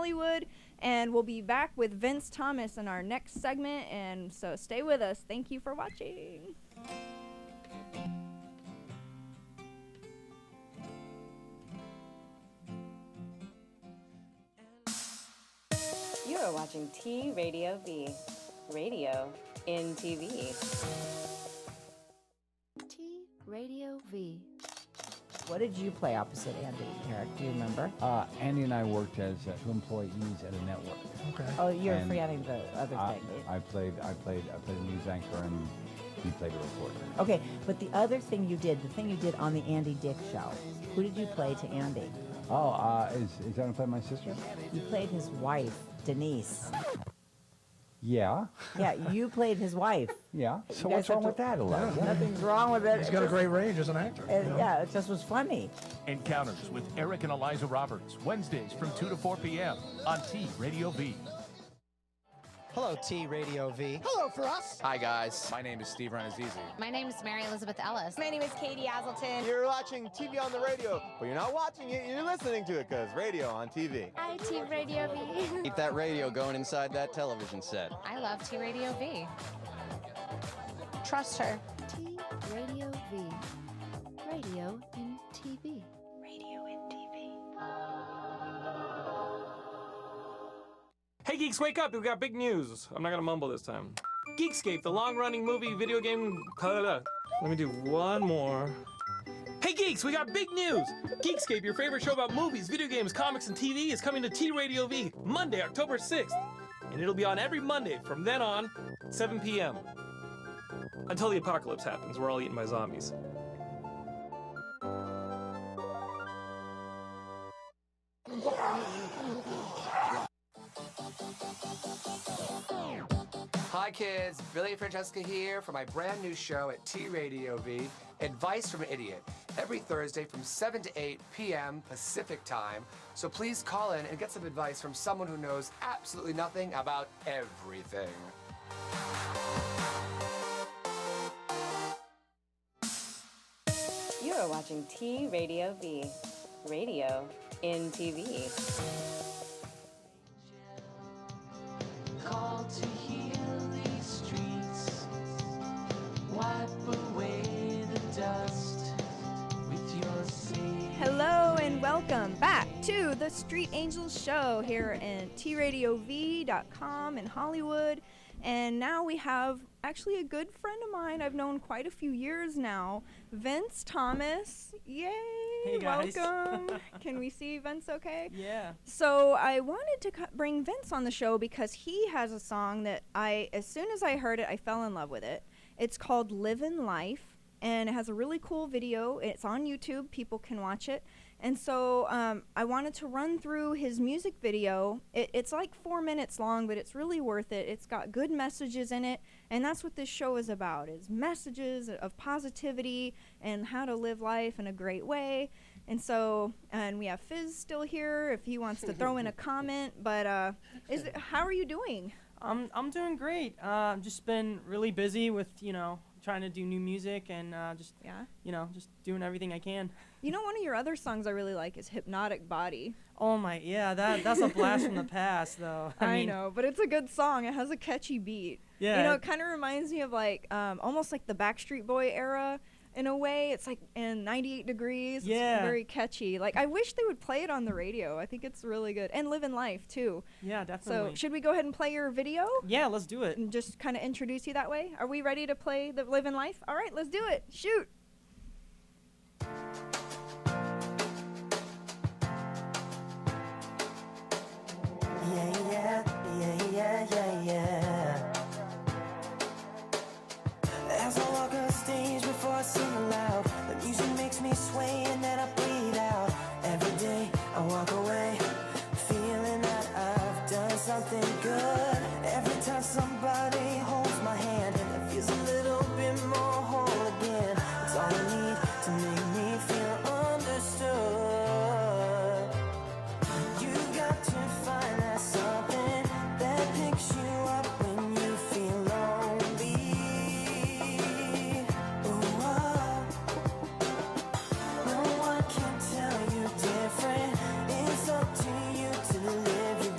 Hollywood. And we'll be back with Vince Thomas in our next segment. And so stay with us. Thank you for watching. You are watching T Radio V. Radio in TV. T Radio V. What did you play opposite Andy, Eric? Do you remember? Andy and I worked as two employees at a network. Okay. Oh, you're And, forgetting the other thing. I played a news anchor, and he played a reporter. Okay, but the other thing you did, the thing you did on the Andy Dick show, who did you play to Andy? Oh, is that gonna play my sister? You played his wife, Denise. Yeah. Yeah, you played his wife. Yeah. So You what's guys wrong have with that, Elijah? Nothing's wrong with it. He's got a great range as an actor. Yeah, it just was funny. Encounters with Eric and Eliza Roberts, Wednesdays from 2 to 4 p.m. on T Radio V. Hello, T Radio V. Hello for us. Hi, guys. My name is Steve Ranazizi. My name is Mary Elizabeth Ellis. My name is Katie Aselton. You're watching TV on the radio, but you're not watching it, you're listening to it, because radio on TV. Hi, T Radio V. Keep that radio going inside that television set. I love T Radio V. Trust her. T Radio V. Radio in TV. Radio in TV. Hey geeks, wake up! We've got big news. I'm not gonna mumble this time. Geekscape, the long-running movie video game. Let me do one more. Hey geeks, we got big news! Geekscape, your favorite show about movies, video games, comics, and TV, is coming to T Radio V Monday, October 6th. And it'll be on every Monday from then on, 7 p.m. Until the apocalypse happens, we're all eaten by zombies. Hi kids, Billy and Francesca here for my brand new show at T Radio V, Advice from an Idiot, every Thursday from 7 to 8 p.m. Pacific time. So please call in and get some advice from someone who knows absolutely nothing about everything. You are watching T Radio V. Radio in TV. Call to heal these streets. Wipe away the dust with your sea. Hello and welcome back to the Street Angels Show here in TRadioV.com in Hollywood. And now we have actually a good friend of mine I've known quite a few years now, Vince Thomas. Yay! Hey guys. Welcome. Can we see Vince okay? Yeah. So I wanted to bring Vince on the show because he has a song that as soon as I heard it, I fell in love with it. It's called Livin' Life, and it has a really cool video. It's on YouTube. People can watch it. And so I wanted to run through his music video. It's like 4 minutes long, but it's really worth it. It's got good messages in it, and that's what this show is about, is messages of positivity and how to live life in a great way. And so, and we have Fizz still here if he wants to throw in a comment, but how are you doing? I'm doing great. Just been really busy with, trying to do new music and just doing everything I can. One of your other songs I really like is Hypnotic Body. Oh my, yeah, that's a blast from the past though. I know, but it's a good song. It has a catchy beat. Yeah. It kind of reminds me of almost like the Backstreet Boy era in a way. It's like in 98 Degrees. Yeah. It's very catchy. I wish they would play it on the radio. I think it's really good. And Livin' Life too. Yeah, definitely. So should we go ahead and play your video? Yeah, let's do it. And just kind of introduce you that way? Are we ready to play the Livin' Life? All right, let's do it. Shoot. As I walk on stage before I sing aloud, the music makes me sway and then I breathe out. Every day I walk away, feeling that I've done something good. Every time somebody holds my hand and it feels a little bit more whole again. It's all I need to make me feel understood. You got to find that something that picks you up when you feel lonely. Ooh, no one can tell you different. It's up to you to live your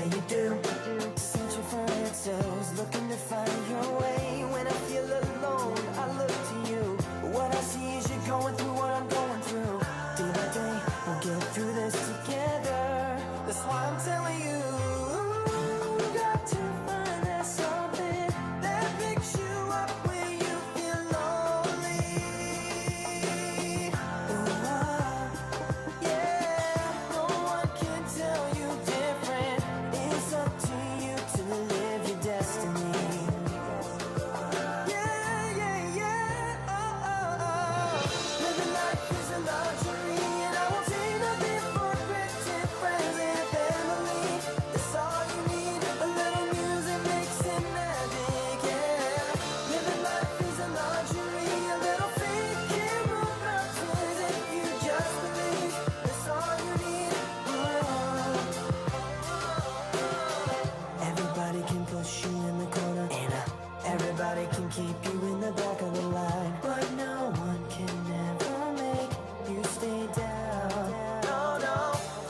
way you do. Searching for answers, looking to find your way. When I feel alone, I look to you. What I see is you're going through what I'm going through. Day by day, we'll get through this together. That's why I'm telling you, you got to find that something that picks you up when you feel lonely. Ooh, yeah, no one can tell you different. It's up to you to live your destiny. Yeah, yeah, yeah. Oh, oh, oh. Living life is a luxury, and I won't take nothing for granted. Friends and family, that's all you need. A little music makes it magic, yeah. Living life is a luxury, a little faith can move mountains if you just believe. That's all you need. Everybody can push you in the corner, and everybody can keep you in the back of the line, but no one can ever make you stay down. No, no,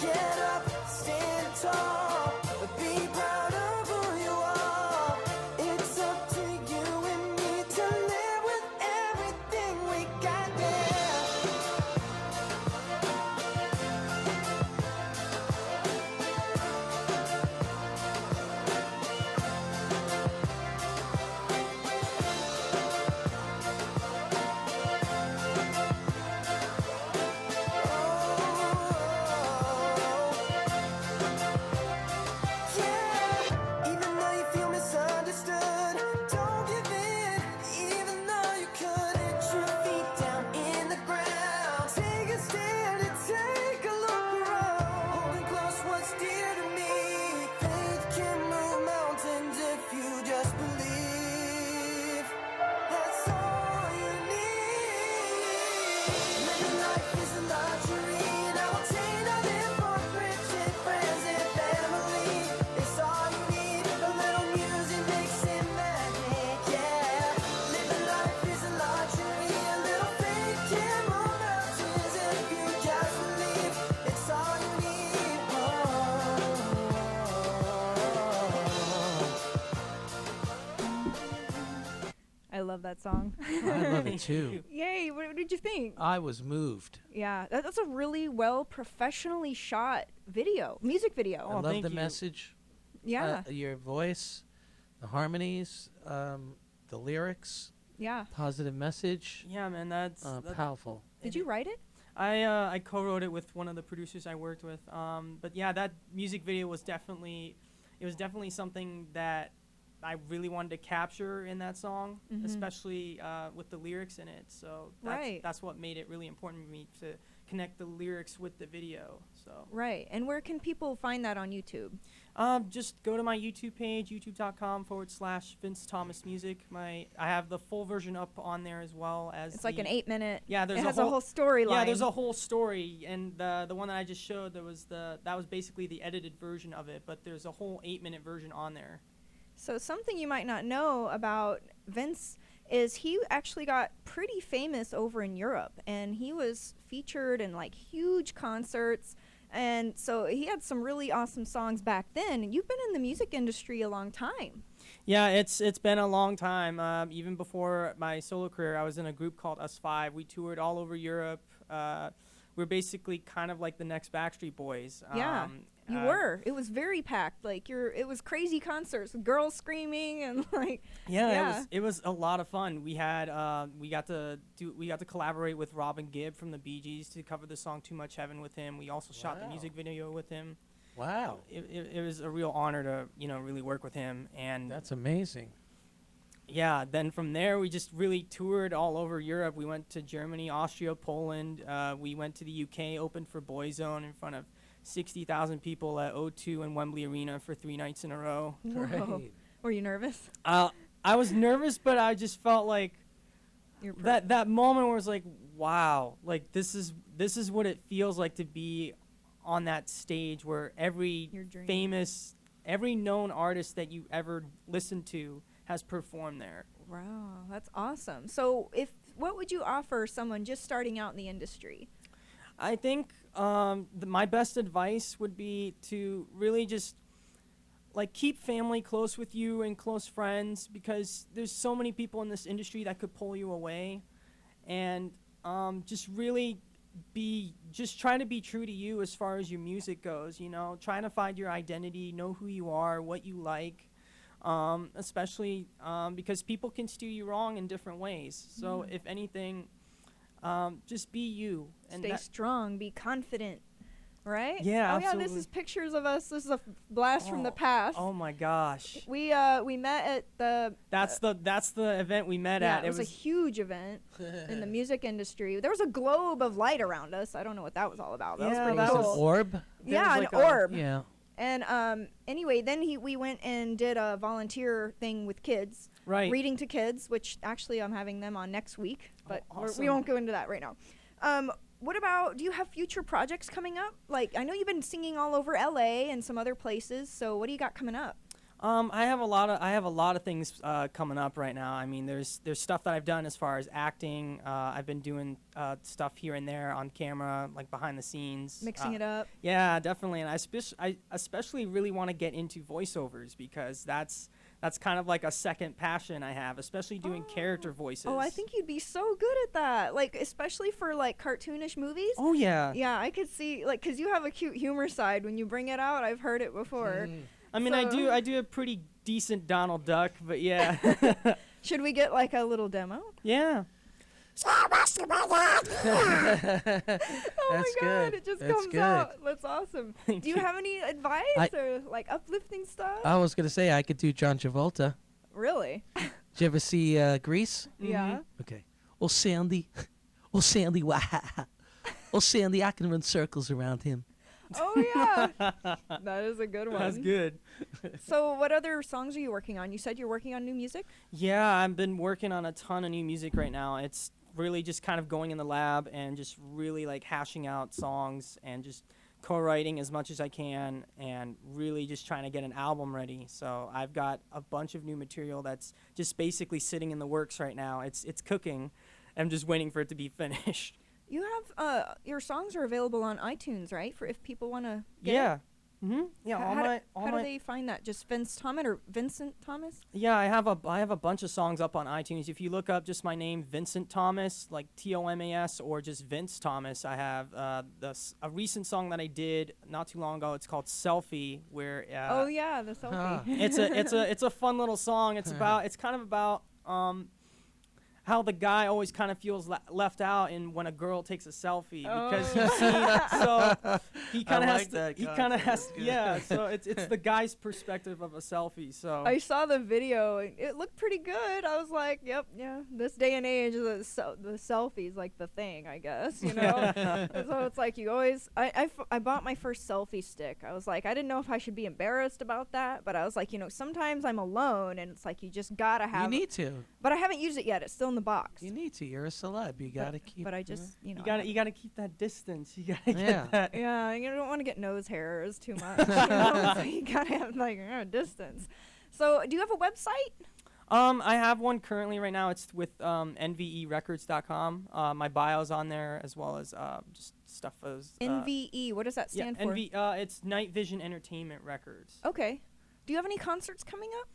get up, stand tall, but be proud of who you are. It's up to you and me to live with everything we got there. Yeah, even though you feel misunderstood, don't give in. Even though you couldn't, your feet down in the ground. Take a stand and take a look around. Holding close what's dear to me. Faith can move mountains if you just believe. That's all you need. Living life is a luxury, and I will take nothing for granted. Friends and family, it's all you need. A little music makes it magic, yeah. Living life is a luxury, a little faith can move mountains if you just believe. It's all you need. I love that song. I love it too. Yay! What did you think? I was moved. Yeah, that's a really well professionally shot music video. I love the message. Yeah. Your voice, the harmonies, the lyrics. Yeah. Positive message. Yeah, man, that's powerful. Did you write it? I co-wrote it with one of the producers I worked with. But yeah, that music video was definitely something that I really wanted to capture in that song, Mhm. especially with the lyrics in it. So that's what made it really important to me to connect the lyrics with the video. So Right. And where can people find that on YouTube? just go to my YouTube page, youtube.com/Vince Thomas Music. I have the full version up on there as well as It's like an 8-minute. Yeah, there's it has a whole storyline. Yeah, there's a whole story, and the one that I just showed, that was basically the edited version of it, but there's a whole 8-minute version on there. So something you might not know about Vince is he actually got pretty famous over in Europe, and he was featured in like huge concerts, and so he had some really awesome songs back then. And you've been in the music industry a long time. Yeah, it's been a long time. Even before my solo career, I was in a group called Us Five. We toured all over Europe. We're basically kind of like the next Backstreet Boys. Yeah, you were. It was very packed. Like it was crazy concerts with girls screaming and like. Yeah. It was a lot of fun. We had we got to collaborate with Robin Gibb from the Bee Gees to cover the song "Too Much Heaven" with him. We also shot the music video with him. Wow. It was a real honor to really work with him, and that's amazing. Yeah, then from there we just really toured all over Europe. We went to Germany, Austria, Poland. We went to the UK, opened for Boyzone in front of 60,000 people at O2 and Wembley Arena for 3 nights in a row. Whoa. Were you nervous? I was nervous, but I just felt like that moment where it's like, wow, like this is what it feels like to be on that stage where every known artist that you ever listened to has performed there. Wow, that's awesome. So what would you offer someone just starting out in the industry? I think my best advice would be to really just like keep family close with you and close friends, because there's so many people in this industry that could pull you away, and just really just try to be true to you as far as your music goes, you know, trying to find your identity, know who you are, what you like, especially because people can steer you wrong in different ways. So if anything, just be you. And Stay strong, be confident. Right? Yeah, Oh absolutely. yeah, this is pictures of us. This is a blast from the past. Oh my gosh. We met at the. That's the event we met yeah, at. it was a huge event in the music industry. There was a globe of light around us. I don't know what that was all about. That was pretty that cool. was an orb. Yeah, an orb. Yeah. And anyway, then we went and did a volunteer thing with kids. Right. Reading to kids, which actually I'm having them on next week, but awesome. we won't go into that right now. What about, do you have future projects coming up? Like, I know you've been singing all over LA and some other places, so what do you got coming up? I have a lot of things coming up right now. I mean, there's stuff that I've done as far as acting. I've been doing stuff here and there on camera, like behind the scenes. Mixing it up. Yeah, definitely. And I especially really want to get into voiceovers, because that's kind of like a second passion I have, especially doing character voices. Oh, I think you'd be so good at that. Like, especially for like cartoonish movies. Oh yeah. Yeah, I could see, like, 'cause you have a cute humor side when you bring it out. I've heard it before. I mean, I do a pretty decent Donald Duck, but yeah. Should we get like a little demo? Yeah. Oh That's my God, good. it just That's comes good. out. That's awesome. Do you have any advice or like uplifting stuff? I was gonna say I could do John Travolta. Really? Did you ever see Grease? Yeah. Okay. Well, Sandy, wow. Well, Sandy, I can run circles around him. Oh yeah, that is a good one. That's good. So, what other songs are you working on? You said you're working on new music. Yeah, I've been working on a ton of new music right now. It's really just kind of going in the lab and just really like hashing out songs and just co-writing as much as I can, and really just trying to get an album ready. So I've got a bunch of new material that's just basically sitting in the works right now. It's cooking. I'm just waiting for it to be finished. You have your songs are available on iTunes, right? For if people want to. Yeah. Yeah. How do they find that? Just Vincent Thomas? Yeah, I have a bunch of songs up on iTunes. If you look up just my name, Vincent Thomas, like Tomas, or just Vince Thomas, I have a recent song that I did not too long ago. It's called Selfie, where oh yeah, the selfie. it's a fun little song. It's kind of about how the guy always kind of feels left out in when a girl takes a selfie, because he kind of has yeah, so it's the guy's perspective of a selfie. So I saw the video and it looked pretty good. I was like, yep, yeah, this day and age the selfie's like the thing, I guess, you know. So it's like you always I bought my first selfie stick. I was like, I didn't know if I should be embarrassed about that, but I was like, you know, sometimes I'm alone and it's like you just gotta have You need to. But I haven't used it yet. It's still in the box. You need to. You're a celeb. You gotta keep. But I just, you know, you gotta keep that distance. You gotta get that. Yeah, you don't want to get nose hairs too much. You know? So you gotta have like distance. So, do you have a website? I have one currently right now. It's with nverecords.com. My bio's on there, as well as just stuff as NVE. What does that stand for? It's Night Vision Entertainment Records. Okay. Do you have any concerts coming up?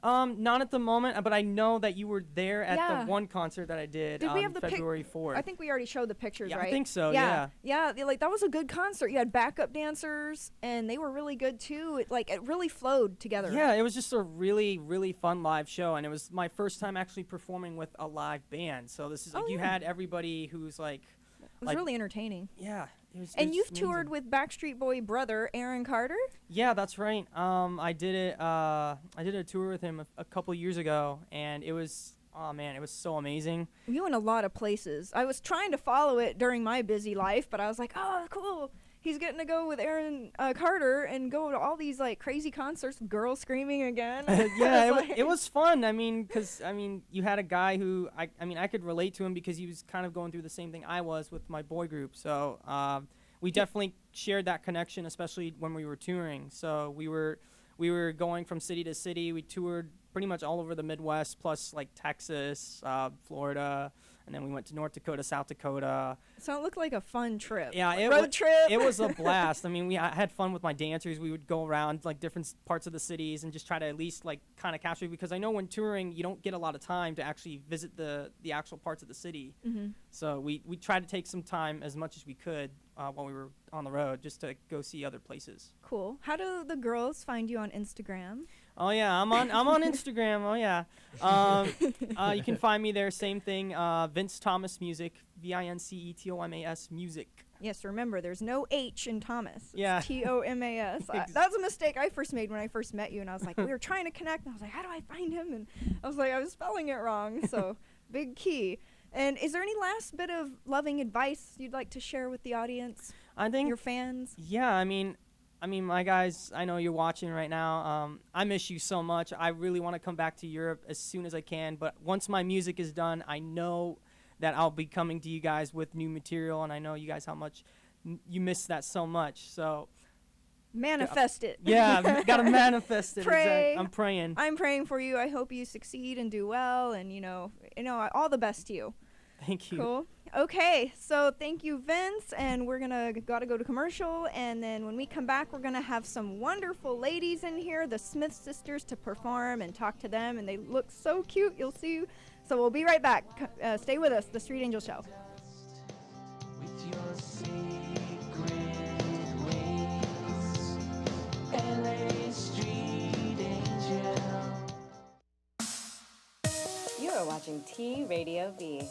Not at the moment, but I know that you were there at the one concert that I did we have the February 4th. I think we already showed the pictures, right? I think so, yeah. Like that was a good concert. You had backup dancers, and they were really good too. It really flowed together. Yeah, it was just a really, really fun live show, and it was my first time actually performing with a live band. So this is you had everybody who's like. It was really entertaining. Yeah. And you've toured with Backstreet Boy brother Aaron Carter? Yeah, that's right. I did it. I did a tour with him a couple years ago, and it was it was so amazing. You went a lot of places. I was trying to follow it during my busy life, but I was like, oh, cool. He's getting to go with Aaron Carter and go to all these like crazy concerts, girls screaming again. Yeah, it was fun. I mean, because you had a guy who I could relate to him because he was kind of going through the same thing I was with my boy group. So we definitely shared that connection, especially when we were touring. So we were going from city to city. We toured pretty much all over the Midwest, plus like Texas, Florida, and then we went to North Dakota, South Dakota. So it looked like a fun trip. Yeah, Like it road trip. It was a blast. I mean, I had fun with my dancers. We would go around like different parts of the cities and just try to at least like kind of capture, because I know when touring you don't get a lot of time to actually visit the actual parts of the city. Mhm. So we tried to take some time as much as we could while we were on the road, just to go see other places. Cool. How do the girls find you on Instagram? Oh yeah, I'm on Instagram. Oh yeah, you can find me there. Same thing. Vince Tomas Music. VINCETOMAS Music. Yes, remember, there's no H in Thomas. It's Yeah. TOMAS. That's a mistake I first made when I first met you, and I was like, we were trying to connect, and I was like, how do I find him? And I was like, I was spelling it wrong. So big key. And is there any last bit of loving advice you'd like to share with the audience? I think your fans. Yeah, I mean, my guys, I know you're watching right now. I miss you so much. I really want to come back to Europe as soon as I can. But once my music is done, I know that I'll be coming to you guys with new material, and I know you guys how much you miss that so much. So manifest it. Yeah, gotta manifest it. Pray. I'm praying. I'm praying for you. I hope you succeed and do well, and all the best to you. Thank you. Cool. Okay, so thank you, Vince, and we're gotta go to commercial, and then when we come back, we're gonna have some wonderful ladies in here, the Smith sisters, to perform and talk to them, and they look so cute. You'll see. So we'll be right back. Stay with us, the Street Angel Show. With your secret ways, LA Street Angel. You are watching T Radio V,